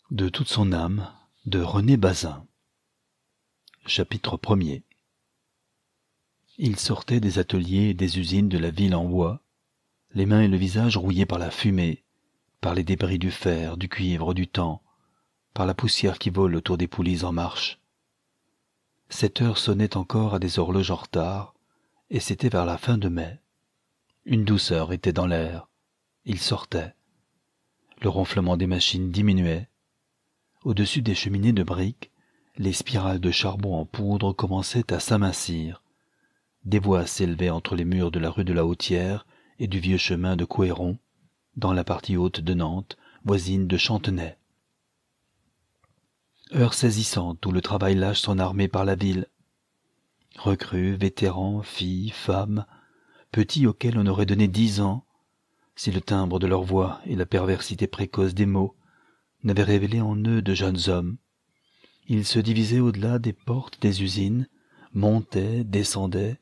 De toute son âme, de René Bazin. Chapitre 1er. Il sortait des ateliers et des usines de la ville en bois, les mains et le visage rouillés par la fumée, par les débris du fer, du cuivre, du temps, par la poussière qui vole autour des poulies en marche. 7 heures sonnaient encore à des horloges en retard, et c'était vers la fin de mai. Une douceur était dans l'air. Il sortait. Le ronflement des machines diminuait. Au-dessus des cheminées de briques, les spirales de charbon en poudre commençaient à s'amincir. Des voix s'élevaient entre les murs de la rue de la Hautière et du vieux chemin de Couëron, dans la partie haute de Nantes, voisine de Chantenay. Heure saisissante où le travail lâche son armée par la ville. Recrues, vétérans, filles, femmes, petits auxquels on aurait donné 10 ans, si le timbre de leur voix et la perversité précoce des mots n'avaient révélé en eux de jeunes hommes. Ils se divisaient au-delà des portes des usines, montaient, descendaient,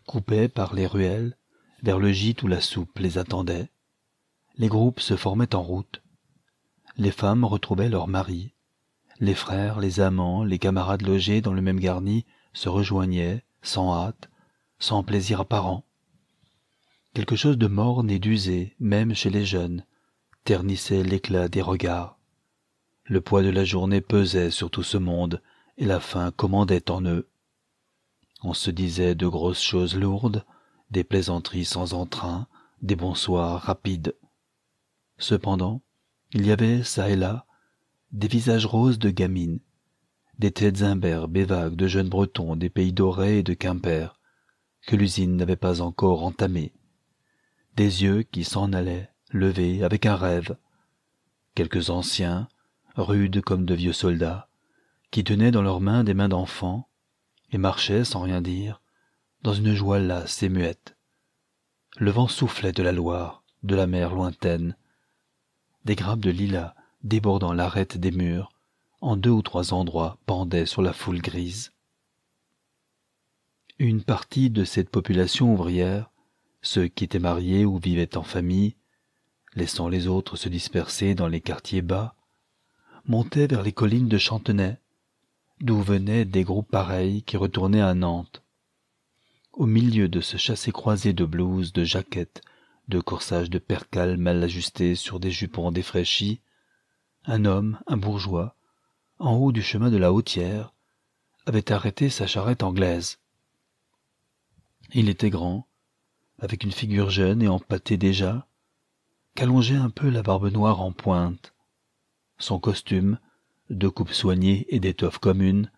coupaient par les ruelles, vers le gîte où la soupe les attendait. Les groupes se formaient en route. Les femmes retrouvaient leurs maris. Les frères, les amants, les camarades logés dans le même garni se rejoignaient, sans hâte, sans plaisir apparent. Quelque chose de morne et d'usé, même chez les jeunes, ternissait l'éclat des regards. Le poids de la journée pesait sur tout ce monde, et la faim commandait en eux. On se disait de grosses choses lourdes, des plaisanteries sans entrain, des bonsoirs rapides. Cependant, il y avait, çà et là, des visages roses de gamines, des têtes imberbes et vagues de jeunes Bretons des pays d'Auray et de Quimper, que l'usine n'avait pas encore entamés, des yeux qui s'en allaient, levés avec un rêve, quelques anciens, rudes comme de vieux soldats, qui tenaient dans leurs mains des mains d'enfants, et marchaient sans rien dire, dans une joie lasse et muette. Le vent soufflait de la Loire, de la mer lointaine, des grappes de lilas débordant l'arête des murs, en 2 ou 3 endroits pendaient sur la foule grise. Une partie de cette population ouvrière, ceux qui étaient mariés ou vivaient en famille, laissant les autres se disperser dans les quartiers bas, montait vers les collines de Chantenay, d'où venaient des groupes pareils qui retournaient à Nantes. Au milieu de ce chassé-croisé de blouses, de jaquettes, de corsages de percale mal ajustés sur des jupons défraîchis, un homme, un bourgeois, en haut du chemin de la Hautière, avait arrêté sa charrette anglaise. Il était grand, avec une figure jeune et empâtée déjà, qu'allongeait un peu la barbe noire en pointe. Son costume, de coupe soignée et d'étoffe commune,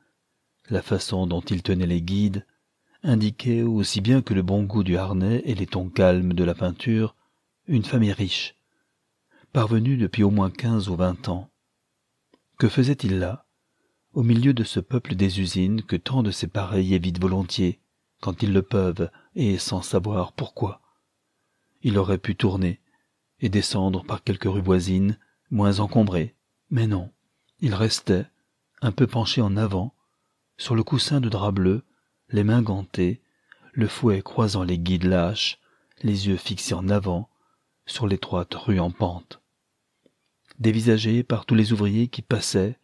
la façon dont il tenait les guides, indiquait aussi bien que le bon goût du harnais et les tons calmes de la peinture, une famille riche, parvenue depuis au moins 15 ou 20 ans. Que faisait-il là, au milieu de ce peuple des usines que tant de ses pareils évitent volontiers, quand ils le peuvent et sans savoir pourquoi? Il aurait pu tourner et descendre par quelques rues voisines, moins encombrées, mais non, il restait, un peu penché en avant, sur le coussin de drap bleu, les mains gantées, le fouet croisant les guides lâches, les yeux fixés en avant, sur l'étroite rue en pente. Dévisagé par tous les ouvriers qui passaient,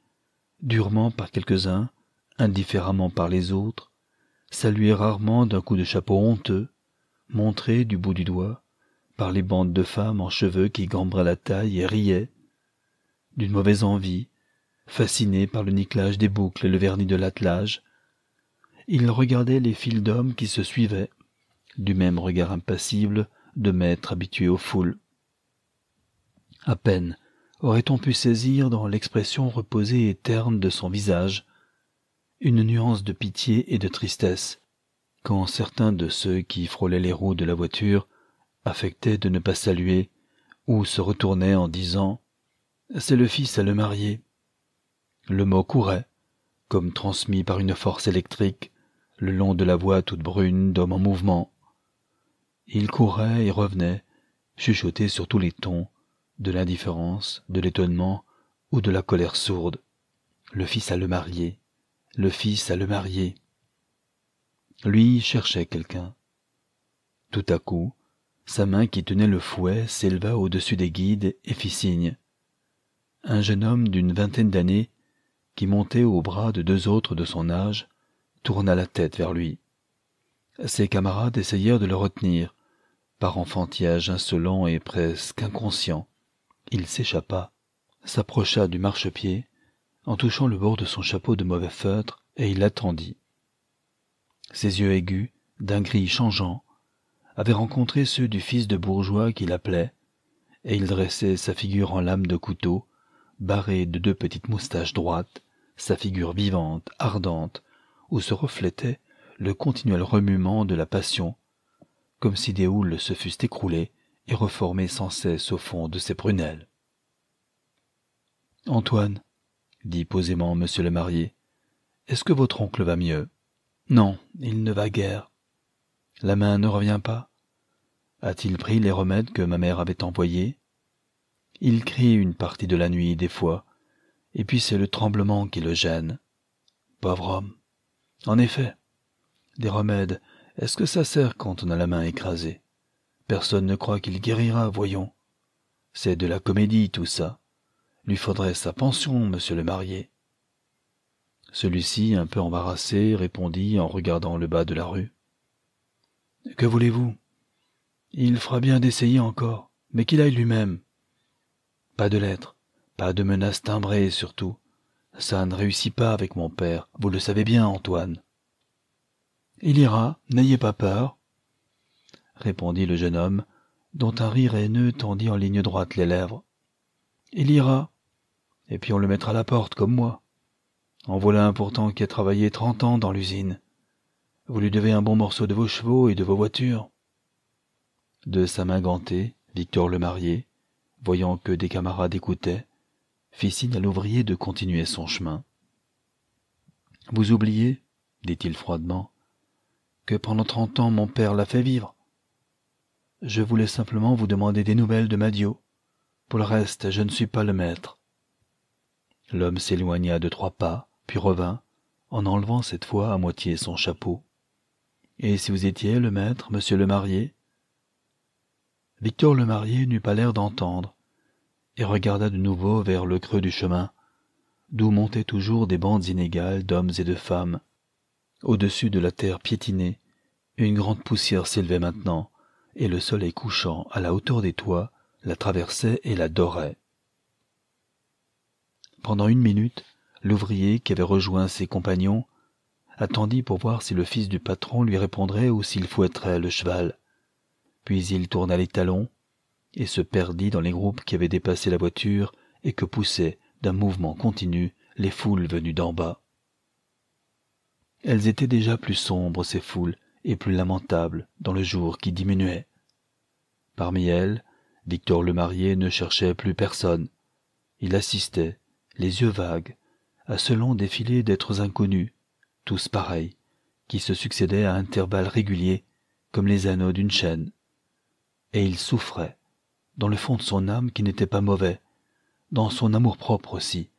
durement par quelques-uns, indifféremment par les autres, salué rarement d'un coup de chapeau honteux, montré du bout du doigt par les bandes de femmes en cheveux qui gambraient la taille et riaient, d'une mauvaise envie, fasciné par le nickelage des boucles et le vernis de l'attelage, il regardait les files d'hommes qui se suivaient, du même regard impassible de maître habitué aux foules. À peine aurait-on pu saisir dans l'expression reposée et terne de son visage une nuance de pitié et de tristesse, quand certains de ceux qui frôlaient les roues de la voiture affectaient de ne pas saluer ou se retournaient en disant « C'est le fils à le marier ». Le mot courait, comme transmis par une force électrique, le long de la voie toute brune d'homme en mouvement. Il courait et revenait, chuchoté sur tous les tons, de l'indifférence, de l'étonnement ou de la colère sourde. Le fils à le marier, le fils à le marier. Lui cherchait quelqu'un. Tout à coup, sa main qui tenait le fouet s'éleva au-dessus des guides et fit signe. Un jeune homme d'une vingtaine d'années, qui montait au bras de deux autres de son âge, tourna la tête vers lui. Ses camarades essayèrent de le retenir. Par enfantillage insolent et presque inconscient, il s'échappa, s'approcha du marchepied, en touchant le bord de son chapeau de mauvais feutre, et il attendit. Ses yeux aigus, d'un gris changeant, avaient rencontré ceux du fils de bourgeois qui l'appelait, et il dressait sa figure en lame de couteau, barrée de deux petites moustaches droites, sa figure vivante, ardente, où se reflétait le continuel remuement de la passion, comme si des houles se fussent écroulées et reformées sans cesse au fond de ses prunelles. « Antoine, dit posément monsieur le marié, est-ce que votre oncle va mieux ? Non, il ne va guère. La main ne revient pas. A-t-il pris les remèdes que ma mère avait envoyés ? Il crie une partie de la nuit des fois, et puis c'est le tremblement qui le gêne. Pauvre homme. En effet, des remèdes, est-ce que ça sert quand on a la main écrasée ? Personne ne croit qu'il guérira, voyons. C'est de la comédie, tout ça. Lui faudrait sa pension, monsieur le marié. Celui-ci, un peu embarrassé, répondit en regardant le bas de la rue. « Que voulez-vous ? Il fera bien d'essayer encore, mais qu'il aille lui-même. Pas de lettres, pas de menaces timbrées surtout. Ça ne réussit pas avec mon père, vous le savez bien, Antoine. »« Il ira, n'ayez pas peur, » répondit le jeune homme, dont un rire haineux tendit en ligne droite les lèvres. « Il ira, et puis on le mettra à la porte comme moi. En voilà un pourtant qui a travaillé 30 ans dans l'usine. Vous lui devez un bon morceau de vos chevaux et de vos voitures. » De sa main gantée, Victor le marié, voyant que des camarades écoutaient, fit signe à l'ouvrier de continuer son chemin. « Vous oubliez, dit-il froidement, que pendant 30 ans mon père l'a fait vivre. Je voulais simplement vous demander des nouvelles de Madio. Pour le reste, je ne suis pas le maître. » L'homme s'éloigna de 3 pas, puis revint, en enlevant cette fois à moitié son chapeau. « Et si vous étiez le maître, monsieur le marié ?» Victor le marié n'eut pas l'air d'entendre, et regarda de nouveau vers le creux du chemin, d'où montaient toujours des bandes inégales d'hommes et de femmes. Au-dessus de la terre piétinée, une grande poussière s'élevait maintenant, et le soleil couchant à la hauteur des toits la traversait et la dorait. Pendant 1 minute, l'ouvrier qui avait rejoint ses compagnons attendit pour voir si le fils du patron lui répondrait ou s'il fouetterait le cheval. Puis il tourna les talons et se perdit dans les groupes qui avaient dépassé la voiture et que poussaient d'un mouvement continu les foules venues d'en bas. Elles étaient déjà plus sombres, ces foules, et plus lamentables dans le jour qui diminuait. Parmi elles, Victor le marié ne cherchait plus personne. Il assistait, les yeux vagues, à ce long défilé d'êtres inconnus, tous pareils, qui se succédaient à intervalles réguliers, comme les anneaux d'une chaîne. Et il souffrait, dans le fond de son âme qui n'était pas mauvais, dans son amour-propre aussi,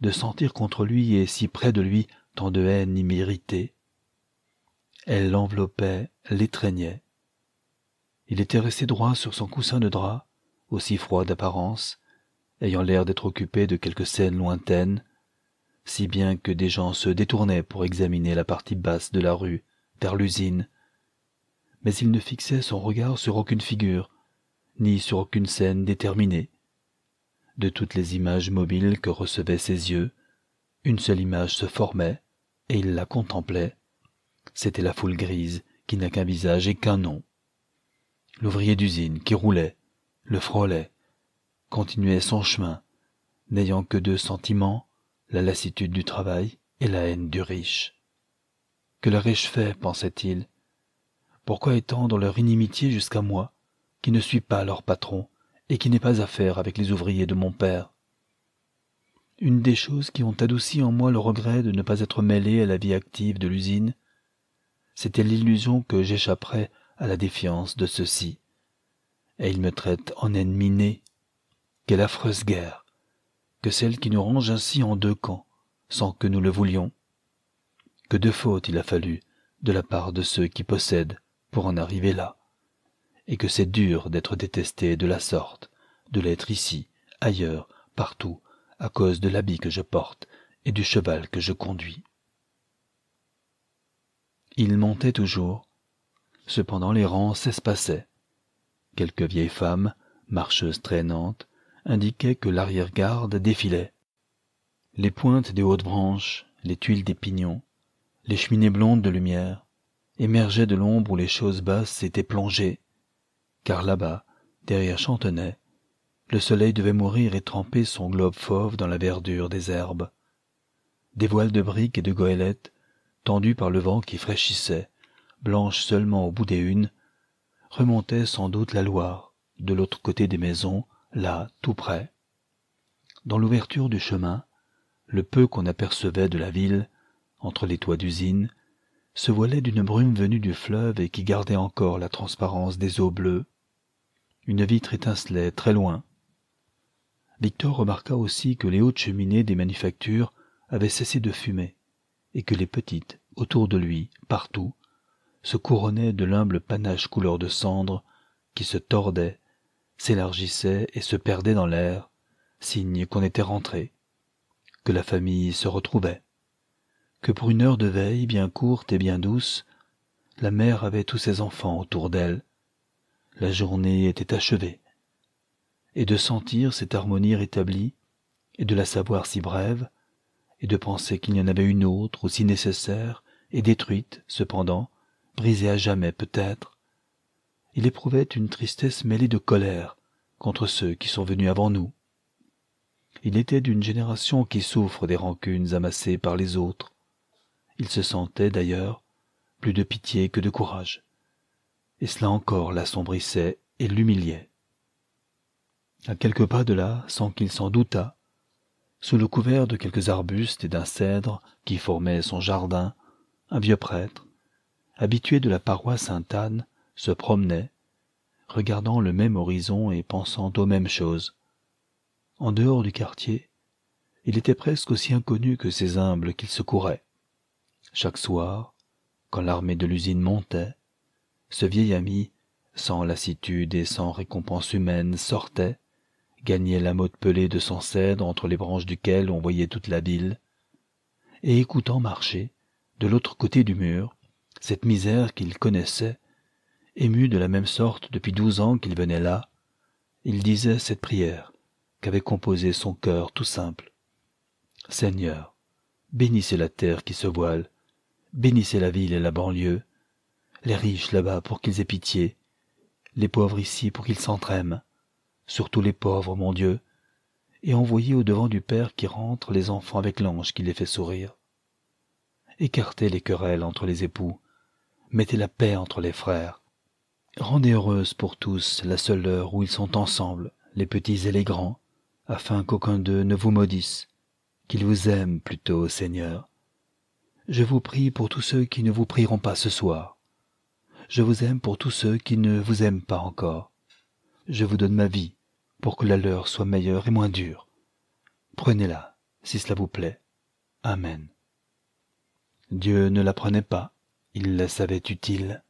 de sentir contre lui et si près de lui tant de haine imméritée. Elle l'enveloppait, l'étreignait. Il était resté droit sur son coussin de drap, aussi froid d'apparence, ayant l'air d'être occupé de quelque scène lointaine, si bien que des gens se détournaient pour examiner la partie basse de la rue, vers l'usine. Mais il ne fixait son regard sur aucune figure, ni sur aucune scène déterminée. De toutes les images mobiles que recevaient ses yeux, une seule image se formait, et il la contemplait. C'était la foule grise qui n'a qu'un visage et qu'un nom. L'ouvrier d'usine qui roulait, le frôlait, continuait son chemin, n'ayant que 2 sentiments, la lassitude du travail et la haine du riche. Que le riche fait, pensait-il. Pourquoi étendre leur inimitié jusqu'à moi, qui ne suis pas leur patron et qui n'ai pas affaire avec les ouvriers de mon père? Une des choses qui ont adouci en moi le regret de ne pas être mêlé à la vie active de l'usine, c'était l'illusion que j'échapperais à la défiance de ceux-ci. Et ils me traitent en ennemi né. Quelle affreuse guerre, que celle qui nous range ainsi en 2 camps, sans que nous le voulions. Que de fautes il a fallu de la part de ceux qui possèdent pour en arriver là, et que c'est dur d'être détesté de la sorte, de l'être ici, ailleurs, partout, à cause de l'habit que je porte et du cheval que je conduis. » Il montait toujours. Cependant les rangs s'espaçaient. Quelques vieilles femmes, marcheuses traînantes, indiquaient que l'arrière-garde défilait. Les pointes des hautes branches, les tuiles des pignons, les cheminées blondes de lumière, émergeaient de l'ombre où les choses basses s'étaient plongées, car là-bas, derrière Chantenay, le soleil devait mourir et tremper son globe fauve dans la verdure des herbes. Des voiles de briques et de goélettes, tendues par le vent qui fraîchissait, blanches seulement au bout des unes, remontaient sans doute la Loire, de l'autre côté des maisons, là, tout près. Dans l'ouverture du chemin, le peu qu'on apercevait de la ville, entre les toits d'usine, se voilait d'une brume venue du fleuve et qui gardait encore la transparence des eaux bleues. Une vitre étincelait très loin. Victor remarqua aussi que les hautes cheminées des manufactures avaient cessé de fumer, et que les petites, autour de lui, partout, se couronnaient de l'humble panache couleur de cendre qui se tordait, s'élargissait et se perdait dans l'air, signe qu'on était rentré, que la famille se retrouvait, que pour une heure de veille bien courte et bien douce, la mère avait tous ses enfants autour d'elle, la journée était achevée, et de sentir cette harmonie rétablie, et de la savoir si brève, et de penser qu'il y en avait une autre aussi nécessaire et détruite, cependant, brisée à jamais peut-être, il éprouvait une tristesse mêlée de colère contre ceux qui sont venus avant nous. Il était d'une génération qui souffre des rancunes amassées par les autres. Il se sentait, d'ailleurs, plus de pitié que de courage, et cela encore l'assombrissait et l'humiliait. À quelques pas de là, sans qu'il s'en doutât, sous le couvert de quelques arbustes et d'un cèdre qui formait son jardin, un vieux prêtre, habitué de la paroisse Sainte-Anne, se promenait, regardant le même horizon et pensant aux mêmes choses. En dehors du quartier, il était presque aussi inconnu que ces humbles qu'il secourait. Chaque soir, quand l'armée de l'usine montait, ce vieil ami, sans lassitude et sans récompense humaine, sortait, gagnait la motte pelée de son cèdre entre les branches duquel on voyait toute la ville, et écoutant marcher, de l'autre côté du mur, cette misère qu'il connaissait, ému de la même sorte depuis 12 ans qu'il venait là, il disait cette prière qu'avait composée son cœur tout simple. « Seigneur, bénissez la terre qui se voile, bénissez la ville et la banlieue, les riches là-bas pour qu'ils aient pitié, les pauvres ici pour qu'ils s'entraiment, surtout les pauvres, mon Dieu, et envoyez au-devant du Père qui rentre les enfants avec l'ange qui les fait sourire. Écartez les querelles entre les époux, mettez la paix entre les frères. Rendez heureuse pour tous la seule heure où ils sont ensemble, les petits et les grands, afin qu'aucun d'eux ne vous maudisse, qu'ils vous aiment plutôt, Seigneur. Je vous prie pour tous ceux qui ne vous prieront pas ce soir. Je vous aime pour tous ceux qui ne vous aiment pas encore. Je vous donne ma vie pour que la leur soit meilleure et moins dure. Prenez-la, si cela vous plaît. Amen. » Dieu ne la prenait pas, il la savait utile.